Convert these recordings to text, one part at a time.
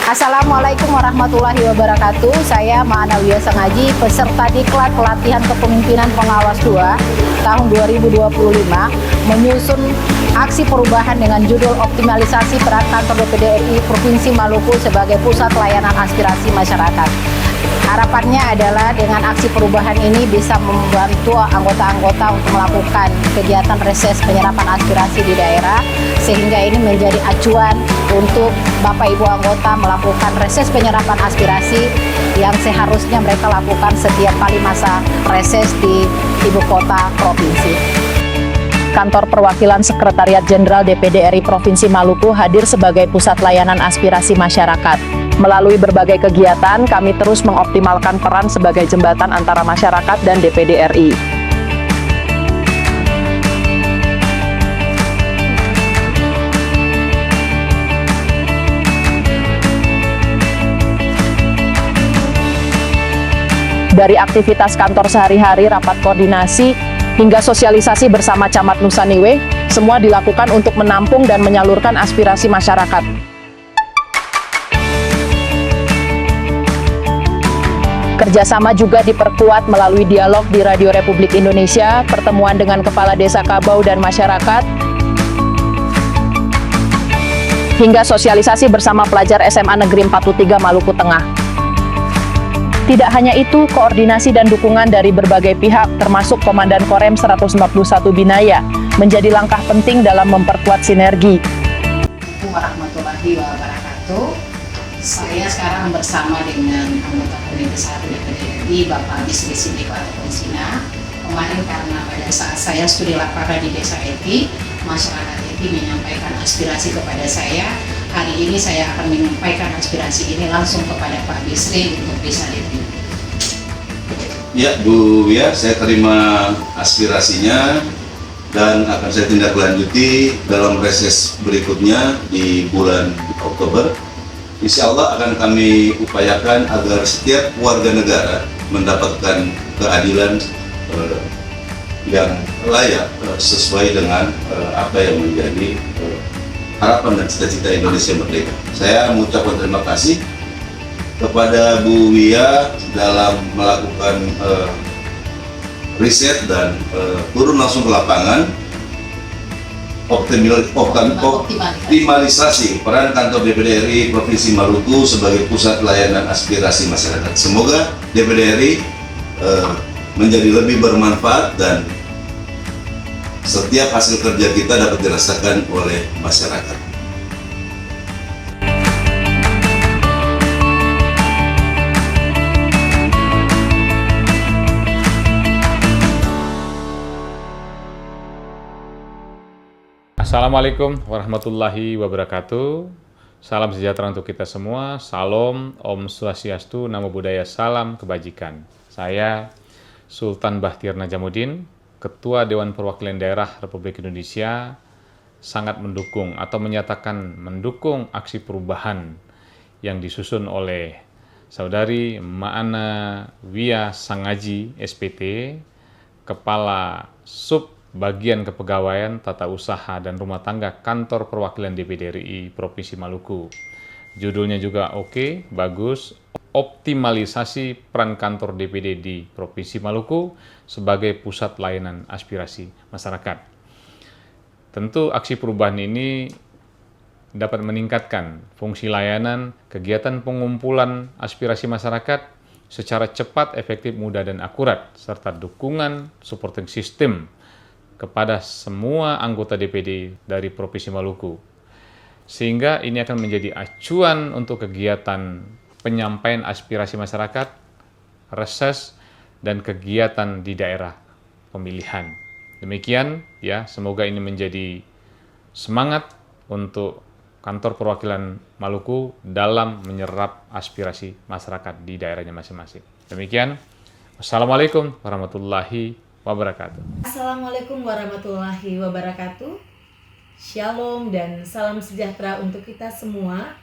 Assalamualaikum warahmatullahi wabarakatuh. Saya Ma'anawiyah Sangaji, peserta Diklat Pelatihan Kepemimpinan Pengawas 2 tahun 2025, menyusun aksi perubahan dengan judul Optimalisasi Peran Kantor DPD RI Provinsi Maluku sebagai Pusat Layanan Aspirasi Masyarakat. Harapannya adalah dengan aksi perubahan ini bisa membantu anggota-anggota untuk melakukan kegiatan reses penyerapan aspirasi di daerah, sehingga ini menjadi acuan untuk Bapak Ibu anggota melakukan reses penyerapan aspirasi yang seharusnya mereka lakukan setiap kali masa reses di ibu kota provinsi. Kantor Perwakilan Sekretariat Jenderal DPD RI Provinsi Maluku hadir sebagai pusat layanan aspirasi masyarakat. Melalui berbagai kegiatan, kami terus mengoptimalkan peran sebagai jembatan antara masyarakat dan DPD RI. Dari aktivitas kantor sehari-hari, rapat koordinasi, hingga sosialisasi bersama Camat Nusaniwe, semua dilakukan untuk menampung dan menyalurkan aspirasi masyarakat. Kerjasama juga diperkuat melalui dialog di Radio Republik Indonesia, pertemuan dengan Kepala Desa Kabau dan masyarakat, hingga sosialisasi bersama pelajar SMA Negeri 43 Maluku Tengah. Tidak hanya itu, koordinasi dan dukungan dari berbagai pihak, termasuk Komandan Korem 141 Binaya, menjadi langkah penting dalam memperkuat sinergi. Assalamualaikum warahmatullahi wabarakatuh. Saya sekarang bersama dengan anggota Komite 1 DPD RI, Bapak Bisri Sidik Konsina. Kemarin karena pada saat saya studi lapangan di Desa Eti, masyarakat Eti menyampaikan aspirasi kepada saya. Hari ini saya akan menyampaikan aspirasi ini langsung kepada Pak Bisri untuk bisa dipimpin. Ya, Bu Wia, saya terima aspirasinya dan akan saya tindak lanjuti dalam reses berikutnya di bulan Oktober. Insya Allah akan kami upayakan agar setiap warga negara mendapatkan keadilan yang layak sesuai dengan apa yang menjadi harapan dan cita-cita Indonesia merdeka. Saya mengucapkan terima kasih kepada Bu Wia dalam melakukan riset dan turun langsung ke lapangan, optimalisasi peran kantor DPD RI Provinsi Maluku sebagai pusat layanan aspirasi masyarakat. Semoga DPD RI menjadi lebih bermanfaat dan setiap hasil kerja kita dapat dirasakan oleh masyarakat. Assalamualaikum warahmatullahi wabarakatuh. Salam sejahtera untuk kita semua. Salam, Om Swastiastu, Namo Buddhaya, salam kebajikan. Saya Sultan Bahtiar Najamuddin, Ketua Dewan Perwakilan Daerah Republik Indonesia, sangat mendukung atau menyatakan mendukung aksi perubahan yang disusun oleh Saudari Ma'anawiyah Sangaji, SPT, Kepala Sub Bagian Kepegawaian, Tata Usaha dan Rumah Tangga Kantor Perwakilan DPD RI Provinsi Maluku. Judulnya juga oke, bagus. Optimalisasi peran kantor DPD di Provinsi Maluku sebagai pusat layanan aspirasi masyarakat. Tentu aksi perubahan ini dapat meningkatkan fungsi layanan, kegiatan pengumpulan aspirasi masyarakat secara cepat, efektif, mudah, dan akurat, serta dukungan supporting system kepada semua anggota DPD dari Provinsi Maluku. Sehingga ini akan menjadi acuan untuk kegiatan penyampaian aspirasi masyarakat, reses, dan kegiatan di daerah pemilihan. Demikian ya, semoga ini menjadi semangat untuk kantor perwakilan Maluku dalam menyerap aspirasi masyarakat di daerahnya masing-masing. Demikian, wassalamualaikum warahmatullahi wabarakatuh. Assalamualaikum warahmatullahi wabarakatuh. Shalom dan salam sejahtera untuk kita semua.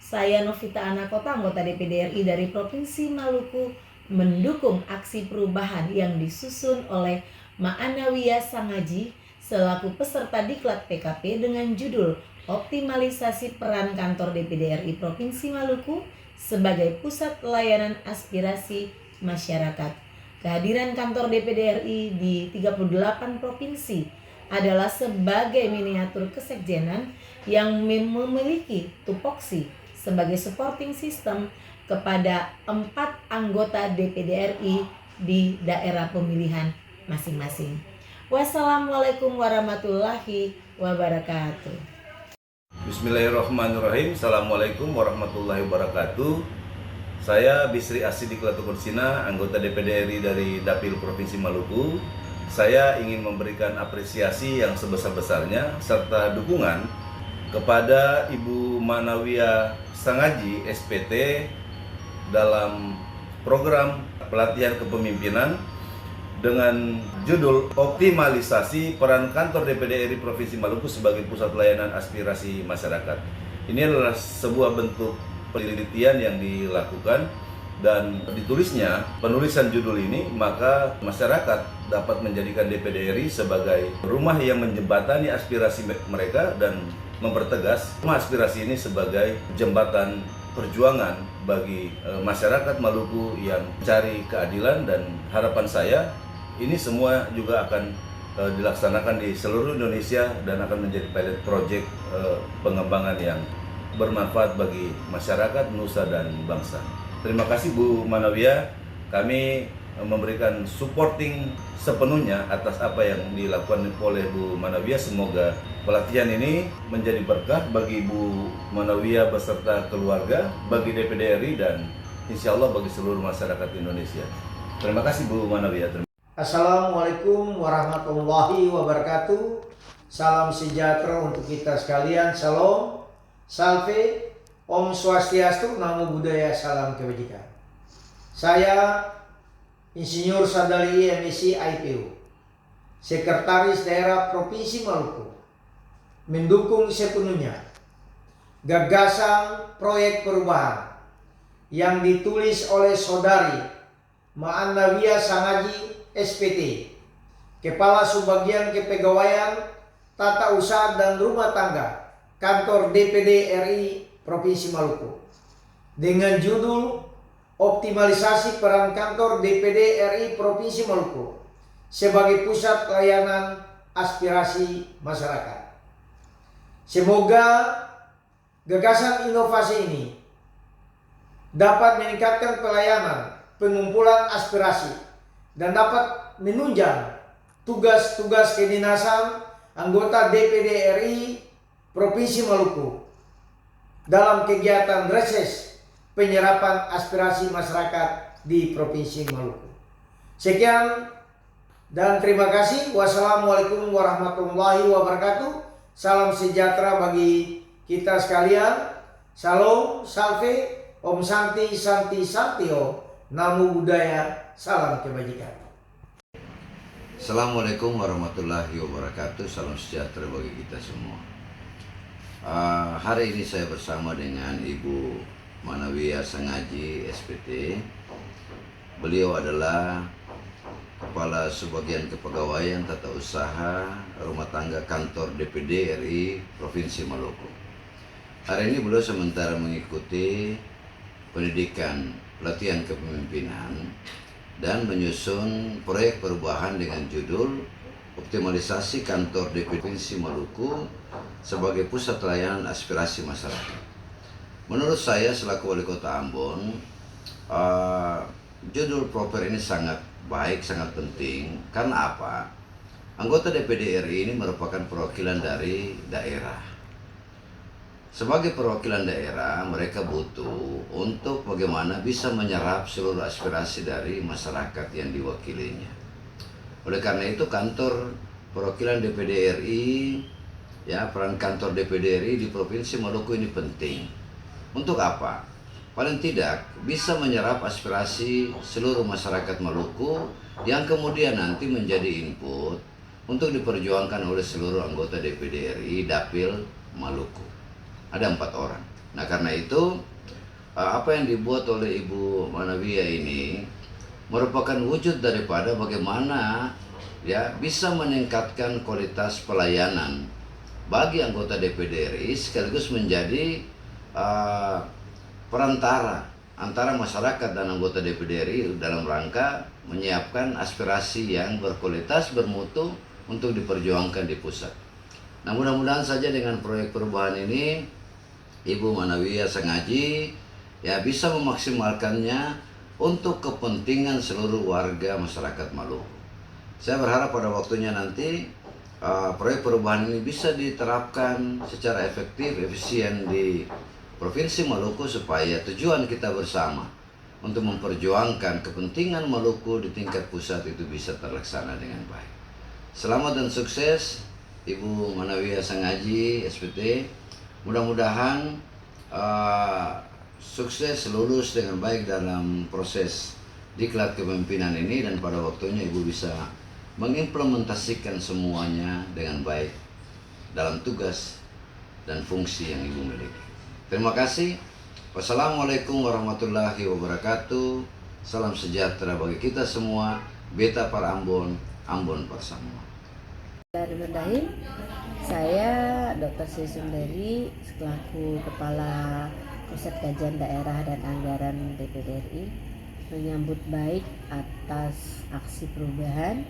Saya Novita Anakota, anggota DPD RI dari Provinsi Maluku, mendukung aksi perubahan yang disusun oleh Ma'anawiyah Sangaji selaku peserta Diklat PKP dengan judul optimalisasi peran kantor DPD RI Provinsi Maluku sebagai pusat layanan aspirasi masyarakat. Kehadiran kantor DPD RI di 38 provinsi adalah sebagai miniatur kesekjenan yang memiliki tupoksi sebagai supporting system kepada 4 anggota DPD RI di daerah pemilihan masing-masing. Wassalamualaikum warahmatullahi wabarakatuh. Bismillahirrahmanirrahim. Assalamualaikum warahmatullahi wabarakatuh. Saya Bisri Asidik Latukursina, anggota DPD RI dari Dapil Provinsi Maluku. Saya ingin memberikan apresiasi yang sebesar-besarnya serta dukungan kepada Ibu Manawia Sangaji SPT dalam program pelatihan kepemimpinan dengan judul Optimalisasi Peran Kantor DPD RI Provinsi Maluku sebagai Pusat Layanan Aspirasi Masyarakat. Ini adalah sebuah bentuk penelitian yang dilakukan dan ditulisnya penulisan judul ini, maka masyarakat dapat menjadikan DPD RI sebagai rumah yang menjembatani aspirasi mereka dan mempertegas rumah aspirasi ini sebagai jembatan perjuangan bagi masyarakat Maluku yang mencari keadilan. Dan harapan saya ini semua juga akan dilaksanakan di seluruh Indonesia dan akan menjadi pilot project pengembangan yang bermanfaat bagi masyarakat, nusa dan bangsa. Terima kasih Bu Manawia, kami memberikan supporting sepenuhnya atas apa yang dilakukan oleh Bu Manawia. Semoga pelatihan ini menjadi berkah bagi Bu Manawia beserta keluarga, bagi DPD RI dan insya Allah bagi seluruh masyarakat Indonesia. Terima kasih Bu Manawia. Assalamualaikum warahmatullahi wabarakatuh. Salam sejahtera untuk kita sekalian. Shalom, salve, Om Swastiastu, Namo Buddhaya, salam kebajikan. Saya Insinyur Sadali MSc IPU, Sekretaris Daerah Provinsi Maluku, mendukung sepenuhnya gagasan proyek perubahan yang ditulis oleh Saudari Manawia Sangaji SPT, Kepala Subbagian Kepegawaian Tata Usaha dan Rumah Tangga Kantor DPD RI Provinsi Maluku, dengan judul Optimalisasi Peran Kantor DPD RI Provinsi Maluku sebagai Pusat Layanan Aspirasi Masyarakat. Semoga gagasan inovasi ini dapat meningkatkan pelayanan pengumpulan aspirasi dan dapat menunjang tugas-tugas kedinasan anggota DPD RI Provinsi Maluku dalam kegiatan reses penyerapan aspirasi masyarakat di Provinsi Maluku. Sekian dan terima kasih. Wassalamualaikum warahmatullahi wabarakatuh. Salam sejahtera bagi kita sekalian. Shalom, salve, Om Santi, Santi, Santio, Namo Buddhaya, salam kebajikan. Assalamualaikum warahmatullahi wabarakatuh. Salam sejahtera bagi kita semua. Hari ini saya bersama dengan Ibu Manawia Sangaji SPT. Beliau adalah Kepala Subbagian Kepegawaian Tata Usaha Rumah Tangga Kantor DPD RI Provinsi Maluku. Hari ini beliau sementara mengikuti pendidikan pelatihan kepemimpinan dan menyusun proyek perubahan dengan judul Optimalisasi Kantor DPD Provinsi Maluku sebagai Pusat Layanan Aspirasi Masyarakat. Menurut saya selaku Wali Kota Ambon, judul proper ini sangat baik, sangat penting. Karena apa? Anggota DPD RI ini merupakan perwakilan dari daerah. Sebagai perwakilan daerah, mereka butuh untuk bagaimana bisa menyerap seluruh aspirasi dari masyarakat yang diwakilinya. Oleh karena itu, kantor perwakilan DPD RI, peran kantor DPD RI di Provinsi Maluku ini penting. Untuk apa? Paling tidak bisa menyerap aspirasi seluruh masyarakat Maluku yang kemudian nanti menjadi input untuk diperjuangkan oleh seluruh anggota DPD RI Dapil Maluku. Ada 4 orang. Nah, karena itu apa yang dibuat oleh Ibu Manawia ini merupakan wujud daripada bagaimana bisa meningkatkan kualitas pelayanan bagi anggota DPD RI sekaligus menjadi perantara antara masyarakat dan anggota DPD RI dalam rangka menyiapkan aspirasi yang berkualitas, bermutu untuk diperjuangkan di pusat. Nah, mudah-mudahan saja dengan proyek perubahan ini Ibu Manawiyah Sangaji ya bisa memaksimalkannya untuk kepentingan seluruh warga masyarakat Maluku. Saya berharap pada waktunya nanti proyek perubahan ini bisa diterapkan secara efektif, efisien di Provinsi Maluku supaya tujuan kita bersama untuk memperjuangkan kepentingan Maluku di tingkat pusat itu bisa terlaksana dengan baik. Selamat dan sukses Ibu Manawiyah Sangaji SPT. Mudah-mudahan sukses lulus dengan baik dalam proses diklat kepemimpinan ini dan pada waktunya Ibu bisa mengimplementasikan semuanya dengan baik dalam tugas dan fungsi yang Ibu miliki. Terima kasih. Wassalamualaikum warahmatullahi wabarakatuh. Salam sejahtera bagi kita semua. Beta para Ambon, Ambon para semua. Bismillahirrahmanirrahim. Saya Dr. Sri Sundari selaku Kepala Pusat Kajian Daerah dan Anggaran DPD RI menyambut baik atas aksi perubahan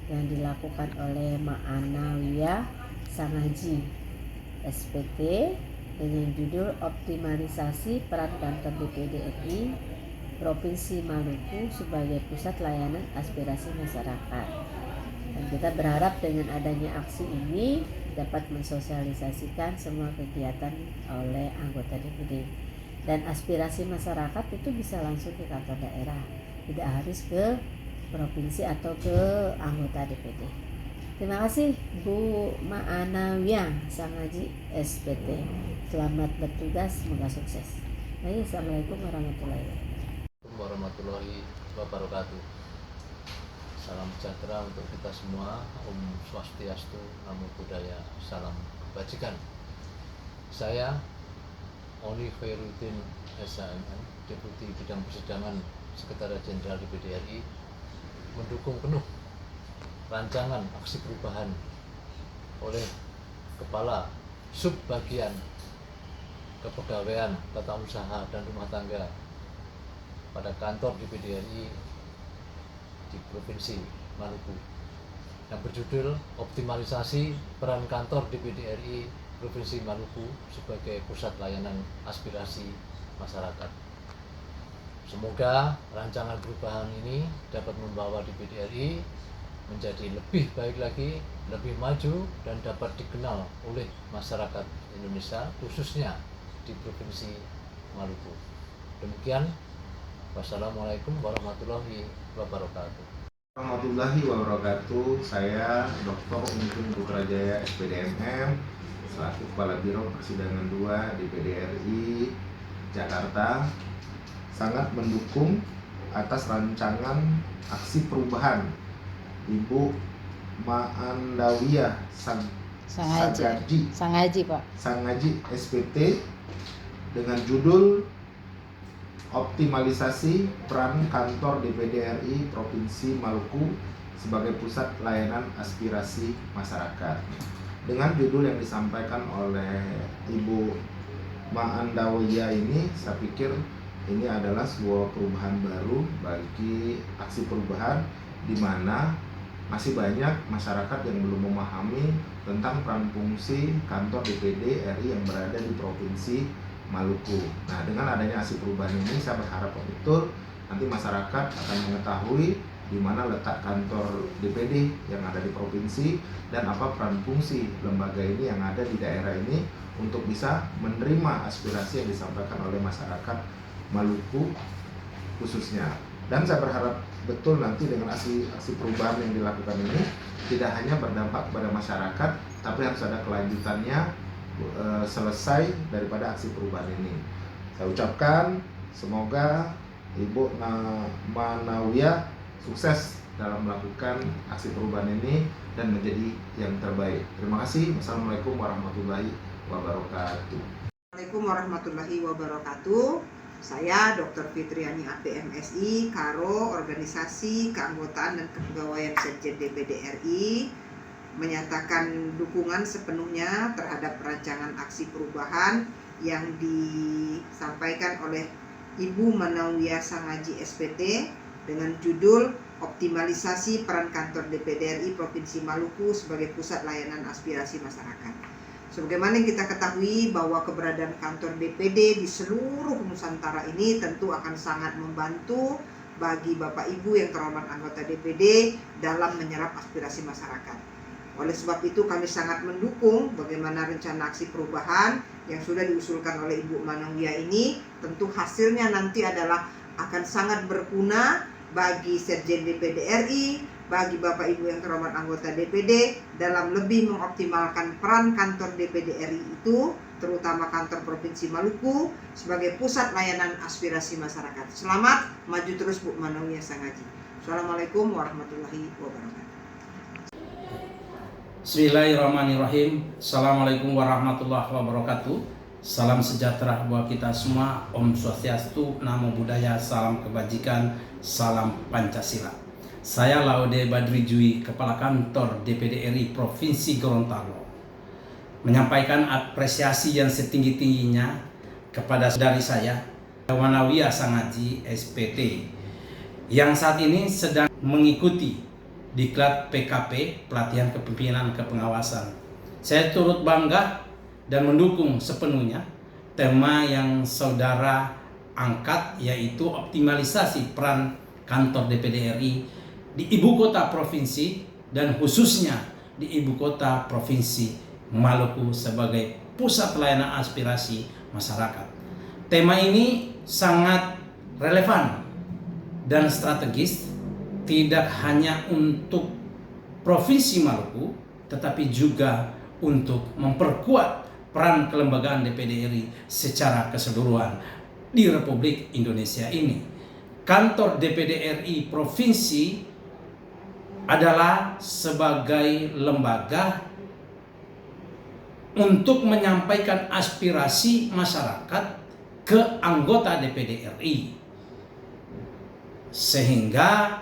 yang dilakukan oleh Mak Anawiyah Sangaji SPT dengan judul Optimalisasi Peran Kantor DPD RI Provinsi Maluku sebagai pusat layanan aspirasi masyarakat. Dan kita berharap dengan adanya aksi ini dapat mensosialisasikan semua kegiatan oleh anggota DPD. Dan aspirasi masyarakat itu bisa langsung ke kantor daerah, tidak harus ke provinsi atau ke anggota DPD. Terima kasih Bu Ma'anawiyah Sangaji SPT. Selamat bertugas, semoga sukses. Baik, Assalamualaikum warahmatullahi wabarakatuh. Salam sejahtera untuk kita semua. Om Swastiastu, Namo Buddhaya, salam kebajikan. Saya Oni Khairuddin SHMM, Deputi Bidang Persidangan Sekretariat Jenderal DPD RI, mendukung penuh rancangan aksi perubahan oleh Kepala Subbagian Kepegawaian, Tata Usaha dan Rumah Tangga pada kantor DPD RI di Provinsi Maluku yang berjudul Optimalisasi Peran Kantor DPD RI Provinsi Maluku sebagai pusat layanan aspirasi masyarakat. Semoga rancangan perubahan ini dapat membawa DPD RI menjadi lebih baik lagi, lebih maju dan dapat dikenal oleh masyarakat Indonesia khususnya di Provinsi Maluku. Demikian, wassalamualaikum warahmatullahi wabarakatuh. Warahmatullahi wabarakatuh. Saya Dr. Untung Putrajaya SPDMM selaku Kepala Biro Persidangan 2 DPD RI Jakarta sangat mendukung atas rancangan aksi perubahan Ibu Ma'anawiyah Sangaji Pak. Sangaji SPT dengan judul Optimalisasi Peran Kantor DPD RI Provinsi Maluku sebagai pusat layanan aspirasi masyarakat. Dengan judul yang disampaikan oleh Ibu Ma'anawiyah ini, saya pikir ini adalah sebuah perubahan baru bagi aksi perubahan di mana masih banyak masyarakat yang belum memahami tentang peran fungsi kantor DPD RI yang berada di Provinsi Maluku. Nah, dengan adanya aksi perubahan ini saya berharap betul nanti masyarakat akan mengetahui di mana letak kantor DPD yang ada di provinsi dan apa peran fungsi lembaga ini yang ada di daerah ini untuk bisa menerima aspirasi yang disampaikan oleh masyarakat Maluku khususnya. Dan saya berharap betul nanti dengan aksi perubahan yang dilakukan ini tidak hanya berdampak kepada masyarakat, tapi harus ada kelanjutannya selesai daripada aksi perubahan ini. Saya ucapkan semoga Ibu Manawiyah sukses dalam melakukan aksi perubahan ini dan menjadi yang terbaik. Terima kasih. Wassalamualaikum warahmatullahi wabarakatuh. Assalamualaikum warahmatullahi wabarakatuh. Saya Dr. Fitriani APMSI, Karo Organisasi Keanggotaan dan Kepegawaian Sekjen DPD RI menyatakan dukungan sepenuhnya terhadap rancangan aksi perubahan yang disampaikan oleh Ibu Manawiyah Sangaji SPT dengan judul Optimalisasi Peran Kantor DPD RI Provinsi Maluku sebagai Pusat Layanan Aspirasi Masyarakat. Sebagaimana yang kita ketahui bahwa keberadaan kantor DPD di seluruh Nusantara ini tentu akan sangat membantu bagi Bapak Ibu yang terhormat anggota DPD dalam menyerap aspirasi masyarakat. Oleh sebab itu kami sangat mendukung bagaimana rencana aksi perubahan yang sudah diusulkan oleh Ibu Manawiyah ini. Tentu hasilnya nanti adalah akan sangat berguna bagi Sekjen DPD RI, bagi Bapak Ibu yang terhormat anggota DPD dalam lebih mengoptimalkan peran kantor DPD RI itu, terutama kantor Provinsi Maluku sebagai pusat layanan aspirasi masyarakat. Selamat, maju terus Bu Manawiyah Sangaji. Assalamualaikum warahmatullahi wabarakatuh. Bismillahirrahmanirrahim. Assalamualaikum warahmatullahi wabarakatuh. Salam sejahtera buat kita semua. Om Swastiastu, Namo Buddhaya, salam kebajikan, salam Pancasila. Saya Laude Badri Jui, Kepala Kantor DPD RI Provinsi Gorontalo, menyampaikan apresiasi yang setinggi-tingginya kepada saudari saya, Manawiyah Sangaji SPT, yang saat ini sedang mengikuti diklat PKP, pelatihan kepemimpinan kepengawasan. Saya turut bangga dan mendukung sepenuhnya tema yang saudara angkat, yaitu optimalisasi peran kantor DPD RI di ibu kota provinsi dan khususnya di ibu kota provinsi Maluku sebagai pusat layanan aspirasi masyarakat. Tema ini sangat relevan dan strategis, tidak hanya untuk Provinsi Maluku, tetapi juga untuk memperkuat peran kelembagaan DPD RI secara keseluruhan di Republik Indonesia ini. Kantor DPD RI Provinsi adalah sebagai lembaga untuk menyampaikan aspirasi masyarakat ke anggota DPD RI, sehingga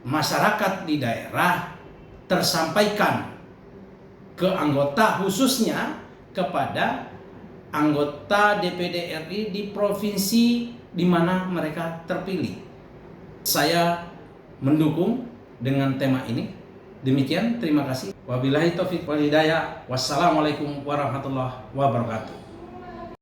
masyarakat di daerah tersampaikan ke anggota, khususnya kepada anggota DPD RI di provinsi di mana mereka terpilih. Saya mendukung dengan tema ini. Demikian, terima kasih. Wabillahi taufiq wal hidayah. Wassalamualaikum warahmatullahi wabarakatuh.